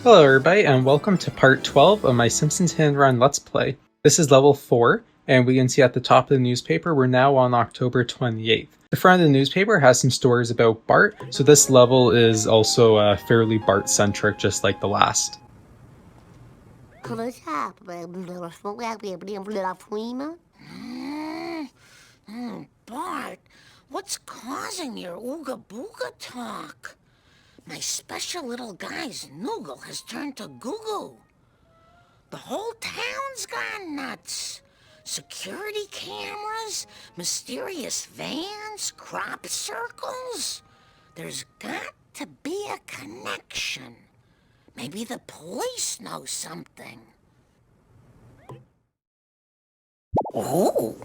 Hello everybody and welcome to part 12 of my Simpsons Hit&Run Let's Play. This is level 4 and we can see at the top of the newspaper we're now on October 28th. The front of the newspaper has some stories about Bart, so this level is also fairly Bart-centric just like the last. Bart, what's causing your ooga booga talk? My special little guy's noogle has turned to goo-goo. The whole town's gone nuts. Security cameras, mysterious vans, crop circles. There's got to be a connection. Maybe the police know something. Oh!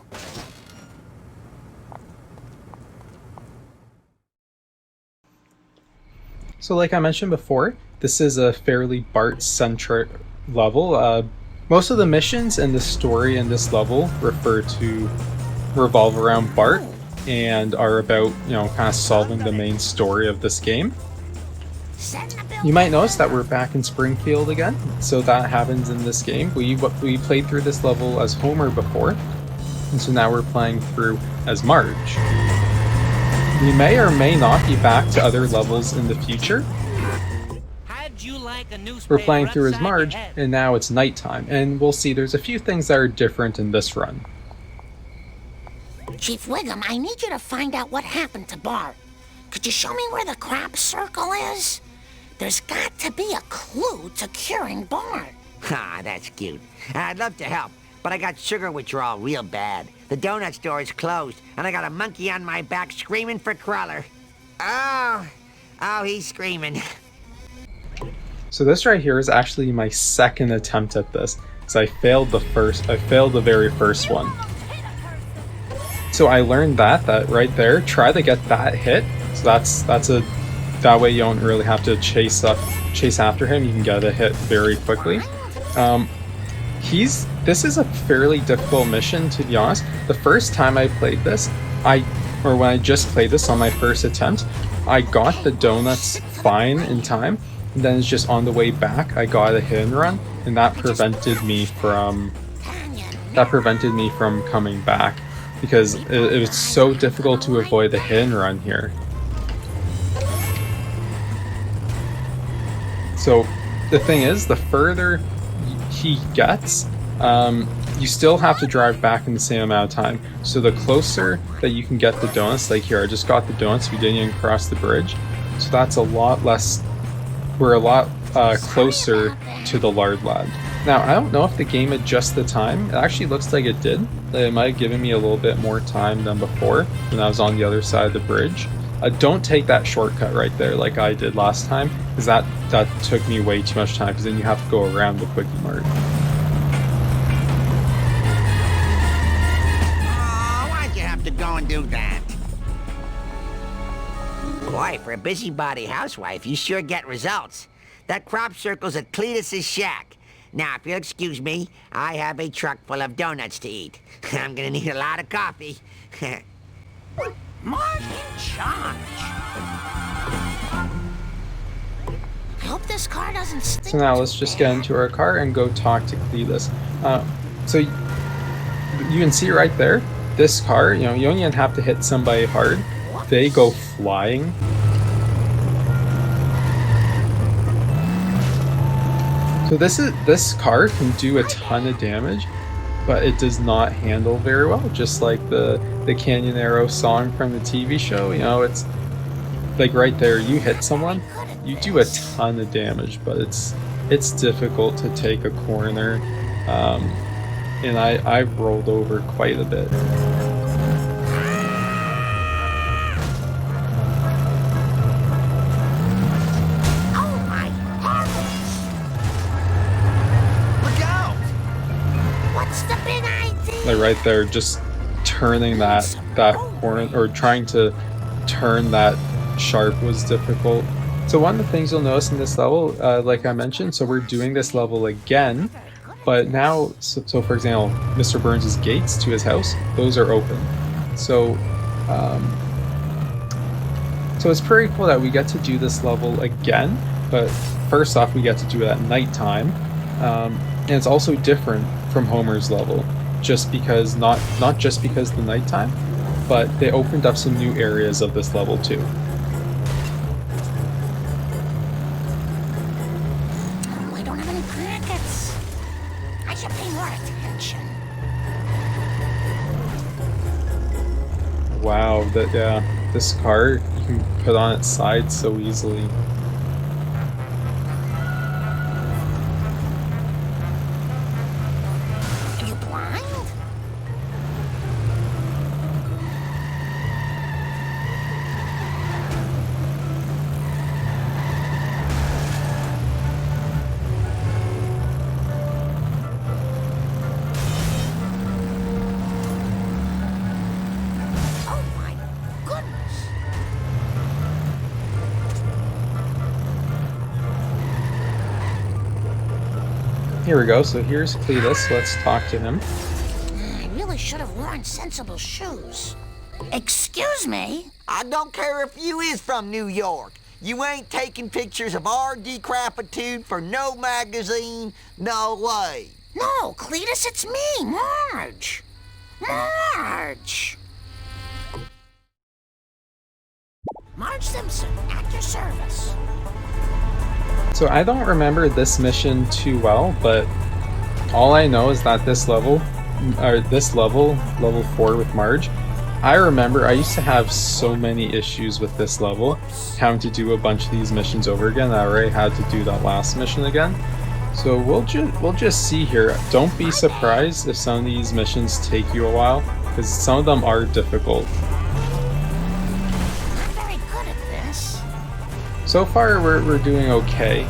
So like I mentioned before, this is a fairly Bart-centric level. Most of the missions and the story in this level revolve around Bart and are about, kind of solving the main story of this game. You might notice that we're back in Springfield again, so that happens in this game. We played through this level as Homer before, and so now we're playing through as Marge. We may or may not be back to other levels in the future. We're playing through as Marge, and now it's nighttime, and we'll see there's a few things that are different in this run. Chief Wiggum, I need you to find out what happened to Bart. Could you show me where the crop circle is? There's got to be a clue to curing Bart. Ah, that's cute. I'd love to help, but I got sugar withdrawal real bad. The donut store is closed, and I got a monkey on my back screaming for Cruller. Oh, he's screaming. So this right here is actually my second attempt at this, because I failed the very first one. So I learned that right there, try to get that hit. So that way you don't really have to chase after him. You can get a hit very quickly. This is a fairly difficult mission, to be honest. The first time I played this, when I just played this on my first attempt, I got the donuts fine in time, and then it's just on the way back I got a hit and run, and that prevented me from coming back because it was so difficult to avoid the hit and run here. So the thing is, the further he gets, you still have to drive back in the same amount of time. So the closer that you can get the donuts, like here, I just got the donuts, we didn't even cross the bridge. So that's a lot less, we're a lot closer to the lard lad. Now, I don't know if the game adjusts the time. It actually looks like it did. It might have given me a little bit more time than before when I was on the other side of the bridge. Don't take that shortcut right there like I did last time, because that took me way too much time, because then you have to go around the Quickie Mart. Why'd you have to go and do that? Boy, for a busybody housewife, you sure get results. That crop circle's at Cletus's shack. Now, if you'll excuse me, I have a truck full of donuts to eat. I'm gonna need a lot of coffee. Marge in charge. I hope this car doesn't stink. So now let's just get into our car and go talk to Cletus. So you can see right there, this car, you don't even have to hit somebody hard. They go flying. So this car can do a ton of damage, but it does not handle very well, just like the Canyonero song from the TV show. It's like right there, you hit someone, you do a ton of damage, but it's difficult to take a corner, and I've rolled over quite a bit. Like right there, just turning that corner, or trying to turn that sharp, was difficult. So one of the things you'll notice in this level, like I mentioned, so we're doing this level again, but now, so for example, Mr. Burns' gates to his house, those are open. So So it's pretty cool that we get to do this level again, but first off, we get to do it at nighttime, and it's also different from Homer's level, just because not just because of the nighttime, but they opened up some new areas of this level too. Oh, I don't have any packets. I should pay more attention. Wow, this car you can put on its side so easily. Are you blind? Oh my goodness. Here we go, so here's Cletus, let's talk to him. I really should have worn sensible shoes. Excuse me? I don't care if you is from New York. You ain't taking pictures of our decrepitude for no magazine, no way. No, Cletus, it's me, Marge. Marge! Marge Simpson, at your service. So I don't remember this mission too well, but all I know is that level 4 with Marge, I remember I used to have so many issues with this level, having to do a bunch of these missions over again. I already had to do that last mission again. So we'll just see here. Don't be surprised if some of these missions take you a while, because some of them are difficult. Not very good at this. So far we're doing okay.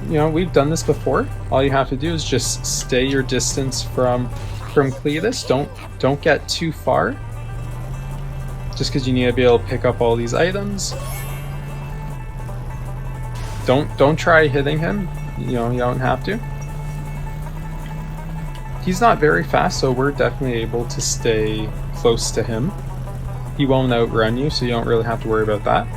You know, we've done this before. All you have to do is just stay your distance from Cletus. Don't get too far. Just because you need to be able to pick up all these items. Don't try hitting him. You know, you don't have to. He's not very fast, so we're definitely able to stay close to him. He won't outrun you, so you don't really have to worry about that.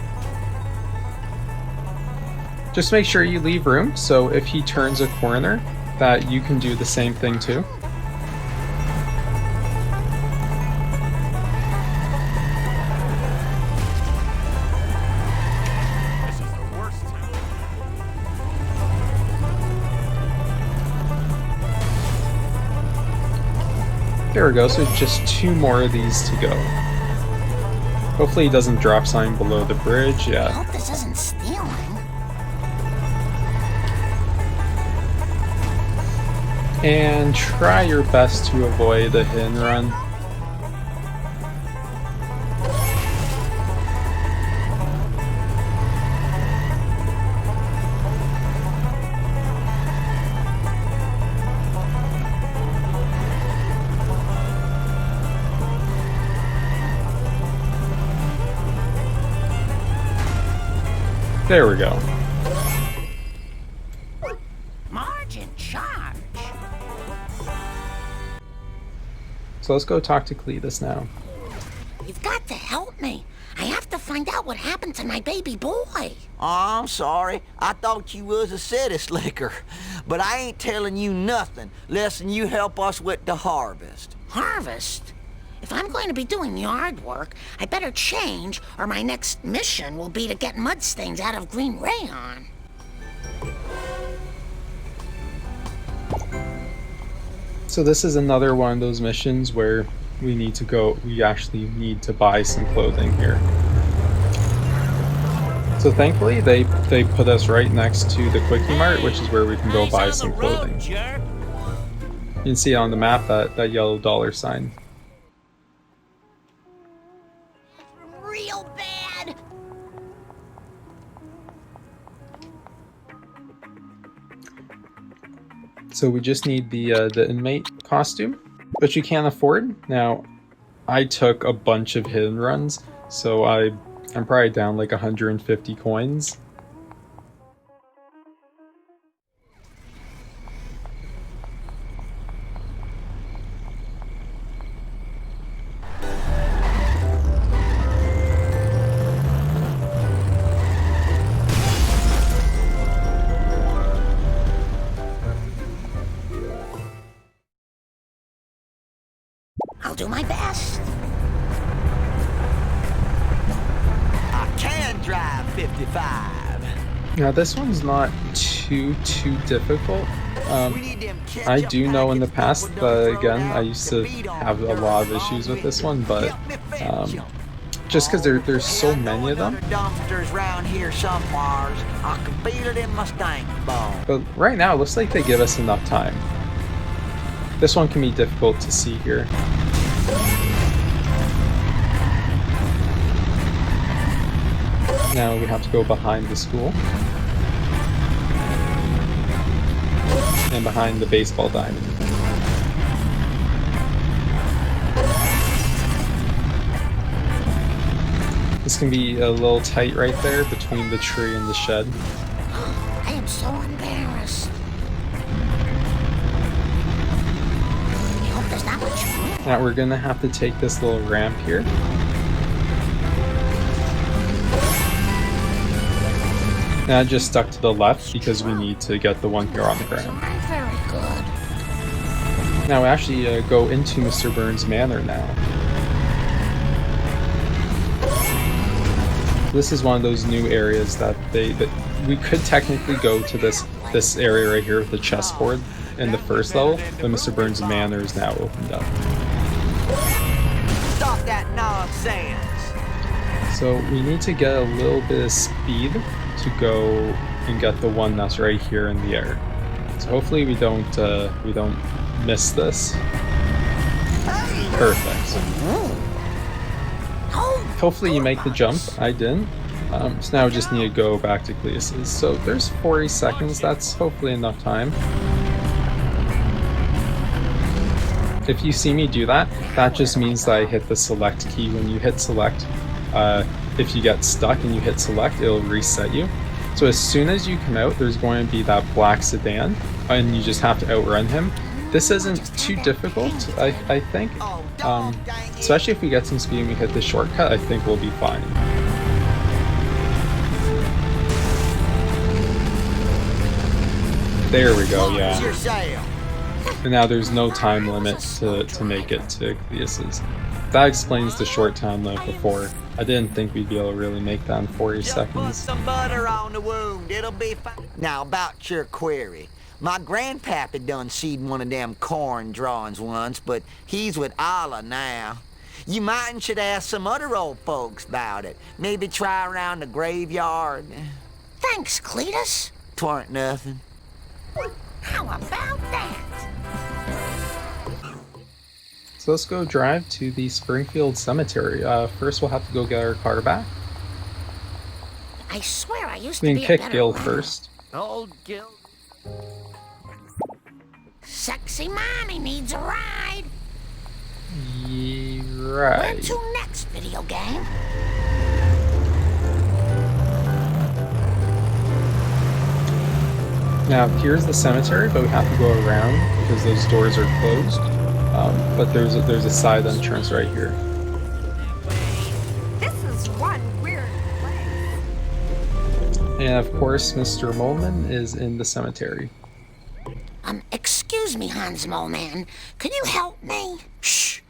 Just make sure you leave room, so if he turns a corner, that you can do the same thing too. There we go, so just 2 more of these to go. Hopefully he doesn't drop sign below the bridge, I yeah. hope this isn't stealing. And try your best to avoid a hit and run. There we go. Marge in charge. So let's go talk to Cletus now. You've got to help me. I have to find out what happened to my baby boy. Oh, I'm sorry. I thought you was a city slicker. But I ain't telling you nothing less than you help us with the harvest. Harvest? If I'm going to be doing yard work, I better change, or my next mission will be to get mud stains out of green rayon. So this is another one of those missions where we actually need to buy some clothing here. So thankfully they put us right next to the Quickie Mart, which is where we can go buy some clothing. You can see on the map that yellow dollar sign. Real bad. So we just need the inmate costume, which you can't afford. Now, I took a bunch of hit and runs, so I'm probably down like 150 coins. I'll do my best. I can drive 55. Now this one's not too difficult. We need them I ketchup do know in the packets past, people don't again, throw I down used the to beat on have a dirt lot of road. issues with this one, but Help me fetch 'em. just because there's so many of them. Dumpsters round here somewheres. I can feel it in my stank bone. But right now, it looks like they give us enough time. This one can be difficult to see here. Now we have to go behind the school. And behind the baseball diamond. This can be a little tight right there between the tree and the shed. I am so embarrassed. I hope there's not much room. Now we're gonna have to take this little ramp here. Now just stuck to the left because we need to get the one here on the ground. I'm very good. Now we actually go into Mr. Burns' manor now. This is one of those new areas that we could technically go to this area right here with the chessboard in the first level, but Mr. Burns' manor is now opened up. Stop that nonsense. So we need to get a little bit of speed to go and get the one that's right here in the air. So hopefully we don't miss this. Perfect. Hopefully you make the jump. I didn't. So now we just need to go back to Cletus's. So there's 40 seconds. That's hopefully enough time. If you see me do that, that just means that I hit the select key. When you hit select, if you get stuck and you hit select, it'll reset you. So as soon as you come out, there's going to be that black sedan, and you just have to outrun him. This isn't too difficult, I think. Especially if we get some speed and we hit the shortcut, I think we'll be fine. There we go, yeah. And now there's no time limit to make it to Cletus's. That explains the short time limit before. I didn't think we'd be able to really make that in 40 seconds. Put some butter on the wound, it'll be fine. Now about your query. My grandpappy done seed one of them corn drawings once, but he's with Allah now. You might'n should ask some other old folks about it. Maybe try around the graveyard. Thanks, Cletus. 'Twarn't nothing. How about that? So let's go drive to the Springfield Cemetery. First we'll have to go get our car back. I swear I used We to can be a kick better Gil runner. first. Old Gil. Sexy mommy needs a ride. Where Right. to next, video game? Now here's the cemetery, but we have to go around because those doors are closed. But there's a side entrance right here. This is one weird place. And of course, Mr. Molman is in the cemetery. Excuse me, Hans Moleman. Can you help me? Shh!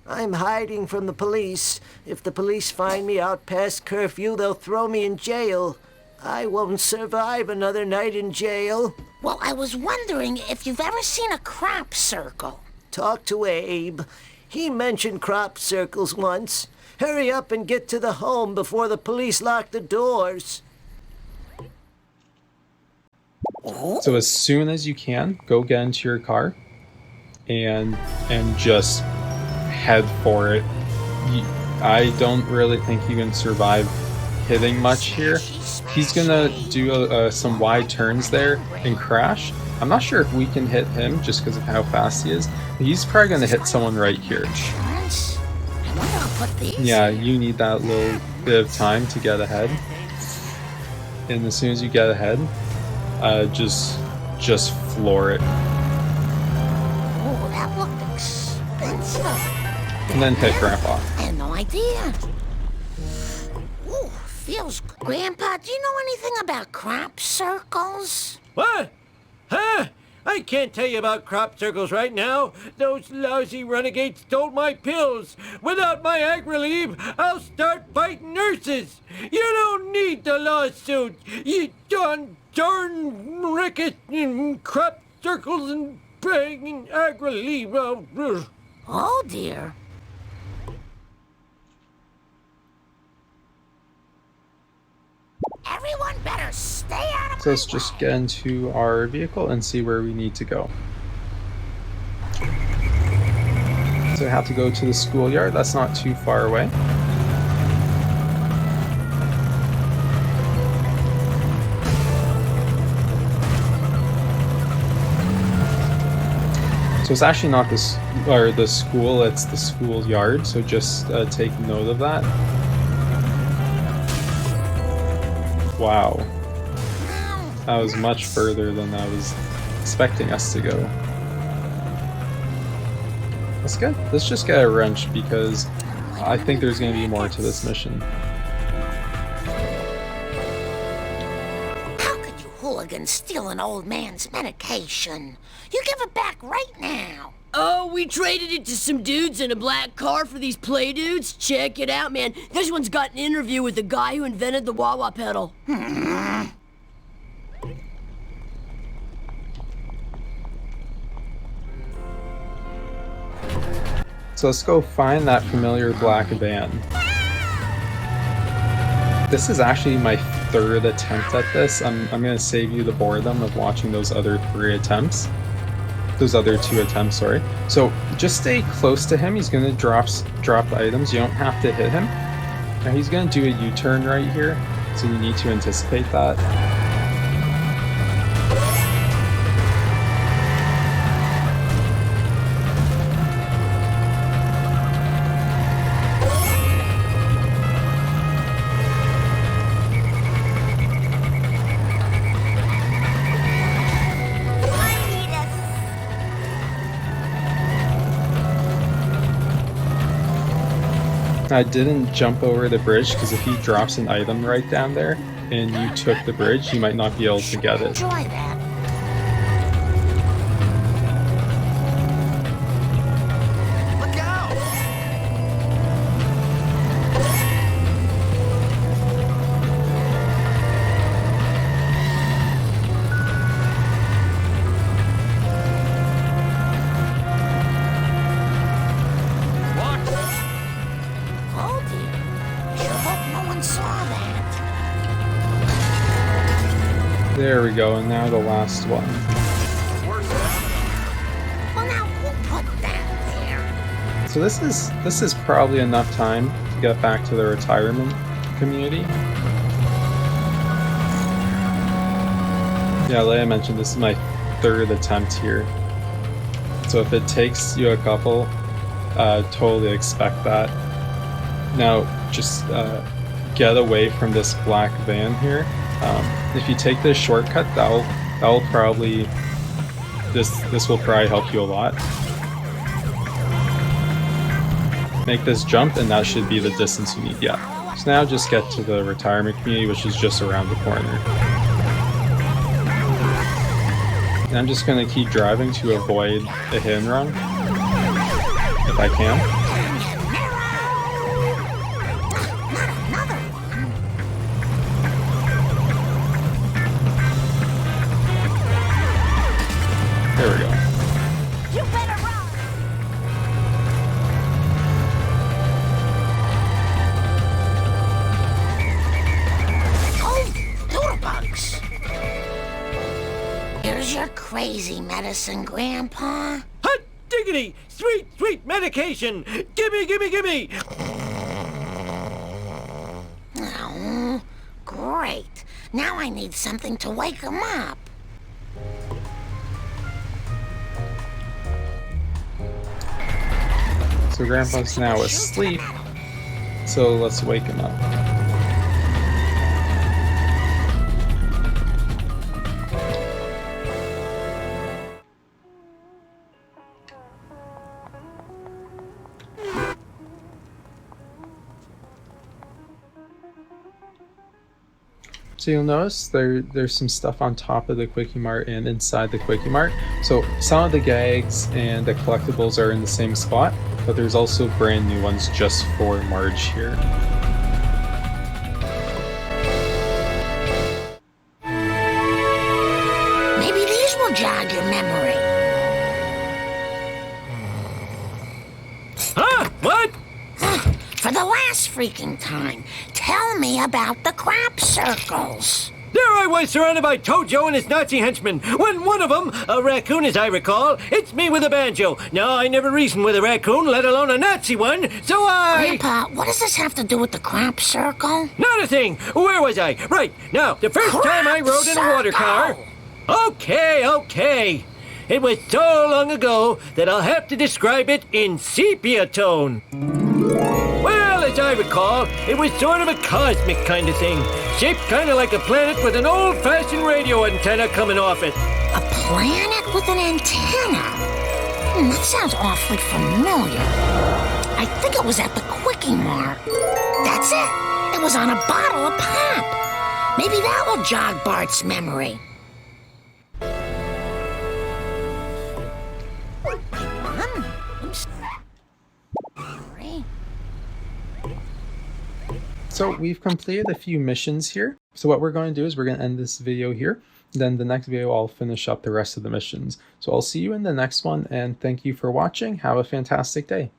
I'm hiding from the police. If the police find me out past curfew, they'll throw me in jail. I won't survive another night in jail. Well, I was wondering if you've ever seen a crop circle. Talk to Abe. He mentioned crop circles once. Hurry up and get to the home before the police lock the doors. So as soon as you can, go get into your car and just head for it. I don't really think you can survive hitting much here. He's gonna do some wide turns there and crash. I'm not sure if we can hit him just because of how fast he is. He's probably gonna hit someone right here. Insurance? I wonder I'll put these. Yeah, you need that little bit of time to get ahead. And as soon as you get ahead, just floor it. Oh, that looked expensive. And then hit Grandpa. I had no idea. Ooh, feels good. Grandpa, do you know anything about crop circles? What? Huh? I can't tell you about crop circles right now. Those lousy renegades stole my pills. Without my ag relief, I'll start fighting nurses. You don't need the lawsuit. You darn ricket crop circles and begging ag relief. Oh, dear. Everyone better stay out of So let's just get into our vehicle and see where we need to go. So I have to go to the schoolyard. That's not too far away. So it's actually not the school, it's the schoolyard. So just take note of that. Wow. That was much further than I was expecting us to go. That's good. Let's just get a wrench because I think there's going to be more to this mission. How could you hooligans steal an old man's medication? You give it back right now. Oh, we traded it to some dudes in a black car for these play dudes? Check it out, man. This one's got an interview with the guy who invented the wah-wah pedal. So let's go find that familiar black van. This is actually my third attempt at this. I'm going to save you the boredom of watching those other two attempts, sorry. So just stay close to him. He's going to drop the items. You don't have to hit him. Now he's going to do a U-turn right here, so you need to anticipate that. I didn't jump over the bridge because if he drops an item right down there and you took the bridge, you might not be able to get it. Enjoy that. Look out! Oh, dear. Sure hope no one saw that. There we go, and now the last one. Well, now who put that there? So this is probably enough time to get back to the retirement community. Yeah, like I mentioned, this is my third attempt here. So if it takes you a couple, totally expect that. Now, just get away from this black van here. If you take this shortcut, that'll probably this will probably help you a lot. Make this jump, and that should be the distance you need. Yeah. So now just get to the retirement community, which is just around the corner. And I'm just gonna keep driving to avoid a hit and run, if I can. There we go. You better run. Oh, doodlebugs. Here's your crazy medicine, Grandpa. Hot diggity! Sweet, sweet medication! Gimme, gimme, gimme! Oh, great. Now I need something to wake him up. So Grandpa's now asleep, so let's wake him up. So you'll notice there's some stuff on top of the Quickie Mart and inside the Quickie Mart. So some of the gags and the collectibles are in the same spot, but there's also brand new ones just for Marge here. Maybe these will jog your memory. Huh? What? For the last freaking time, tell me about the crop circles. There I was surrounded by Tojo and his Nazi henchmen, when one of them, a raccoon as I recall, hits me with a banjo. Now, I never reasoned with a raccoon, let alone a Nazi one, so Grandpa, what does this have to do with the crop circle? Not a thing! Where was I? Right, now, the first time I rode in a water car... Okay. It was so long ago that I'll have to describe it in sepia tone. Well, as I recall, it was sort of a cosmic kind of thing, shaped kind of like a planet with an old-fashioned radio antenna coming off it. A planet with an antenna? That sounds awfully familiar. I think it was at the Quickie Mart. That's it. It was on a bottle of pop. Maybe that will jog Bart's memory. So we've completed a few missions here. So what we're going to do is we're going to end this video here. Then the next video I'll finish up the rest of the missions. So I'll see you in the next one, and thank you for watching. Have a fantastic day.